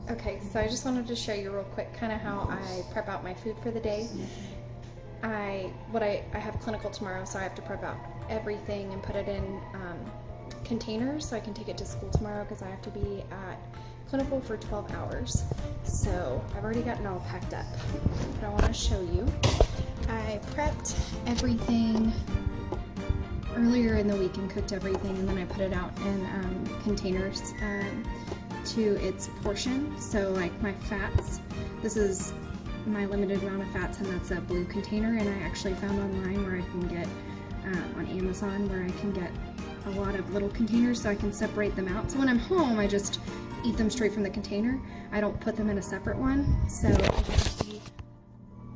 Okay, so I just wanted to show you real quick kind of how I prep out my food for the day. I have clinical tomorrow, so I have to prep out everything and put it in containers so I can take it to school tomorrow because I have to be at clinical for 12 hours. So I've already gotten all packed up, but I want to show you. I prepped everything earlier in the week and cooked everything, and then I put it out in containers to its portion. So like my fats, this is my limited amount of fats, and that's a blue container, and I actually found online where I can get on Amazon where I can get a lot of little containers so I can separate them out. So when I'm home, I just eat them straight from the container. I don't put them in a separate one. So as you can see,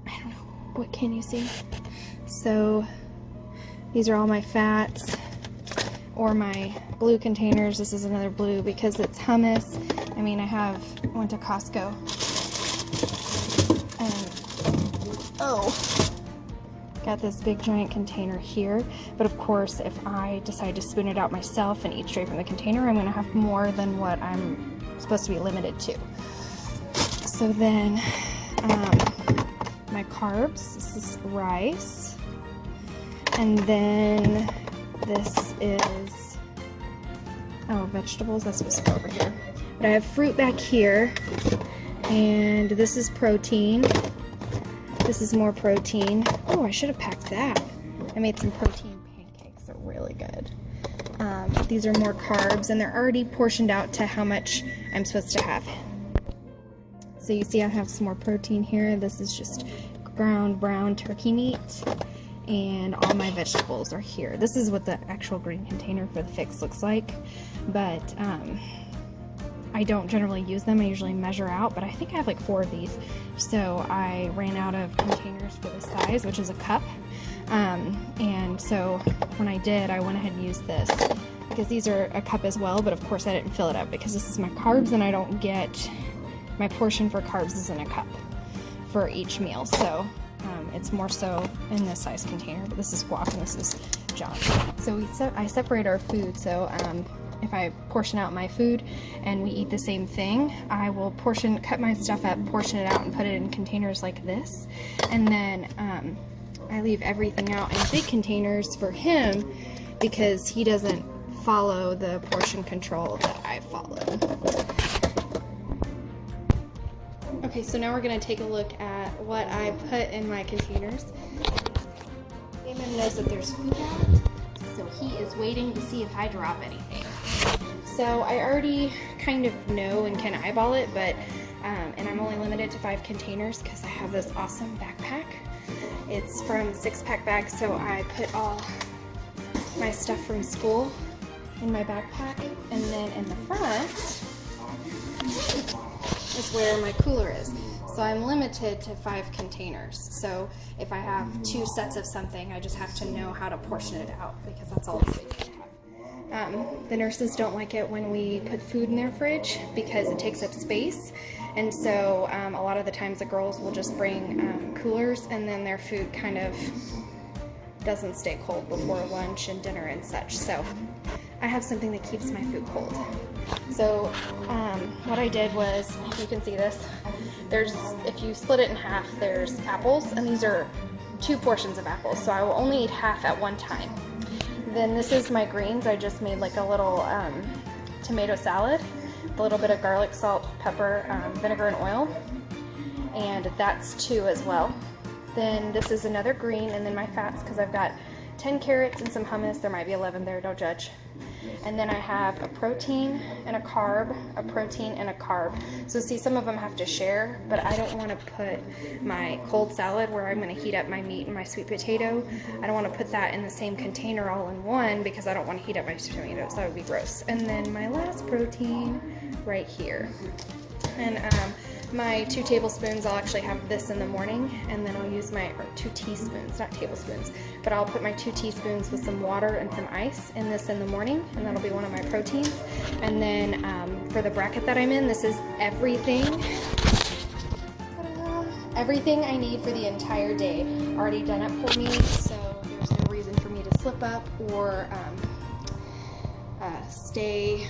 I don't know, what can you see? So these are all my fats, or my blue containers. This is another blue because it's hummus. I mean, I went to Costco and got this big giant container here. But of course, if I decide to spoon it out myself and eat straight from the container, I'm gonna have more than what I'm supposed to be limited to. So then, my carbs, this is rice. And then this is, vegetables, that's supposed to go over here. But I have fruit back here, and this is protein. This is more protein. Oh, I should have packed that. I made some protein pancakes, they're really good. These are more carbs, and they're already portioned out to how much I'm supposed to have. So you see I have some more protein here. This is just ground brown turkey meat. And all my vegetables are here. This is what the actual green container for the fix looks like, but I don't generally use them. I usually measure out, but I think I have like 4 of these. So I ran out of containers for this size, which is a cup. And so when I did, I went ahead and used this because these are a cup as well, but of course I didn't fill it up because this is my carbs, and I don't get my portion for carbs is in a cup for each meal. So it's more so in this size container, but this is guac and this is John. So I separate our food. So if I portion out my food and we eat the same thing, I will cut my stuff up, portion it out, and put it in containers like this. And then I leave everything out in big containers for him because he doesn't follow the portion control that I follow. Okay, so now we're going to take a look at what I put in my containers. Damon knows that there's food out, so he is waiting to see if I drop anything. So I already kind of know and can eyeball it, but and I'm only limited to 5 containers because I have this awesome backpack. It's from 6-pack bags, so I put all my stuff from school in my backpack, and then in the front is where my cooler is. So I'm limited to 5 containers. So if I have 2 sets of something, I just have to know how to portion it out because that's all the space I have. The nurses don't like it when we put food in their fridge because it takes up space. And so a lot of the times the girls will just bring coolers, and then their food kind of doesn't stay cold before lunch and dinner and such. So I have something that keeps my food cold. So what I did was, you can see this, if you split it in half, there's apples, and these are 2 portions of apples, so I will only eat half at one time. Then this is my greens. I just made like a little tomato salad, a little bit of garlic, salt, pepper, vinegar, and oil, and that's 2 as well. Then this is another green, and then my fats, because I've got 10 carrots and some hummus. There might be 11 there, don't judge. And then I have a protein and a carb, a protein and a carb. So see, some of them have to share, but I don't want to put my cold salad where I'm going to heat up my meat and my sweet potato. I don't want to put that in the same container all in one because I don't want to heat up my sweet potatoes. That would be gross. And then my last protein right here. And my 2 tablespoons, I'll actually have this in the morning, and then I'll use or 2 teaspoons, not tablespoons, but I'll put my 2 teaspoons with some water and some ice in this in the morning, and that'll be one of my proteins. And then for the bracket that I'm in, this is everything I need for the entire day already done up for me, so there's no reason for me to slip up or stay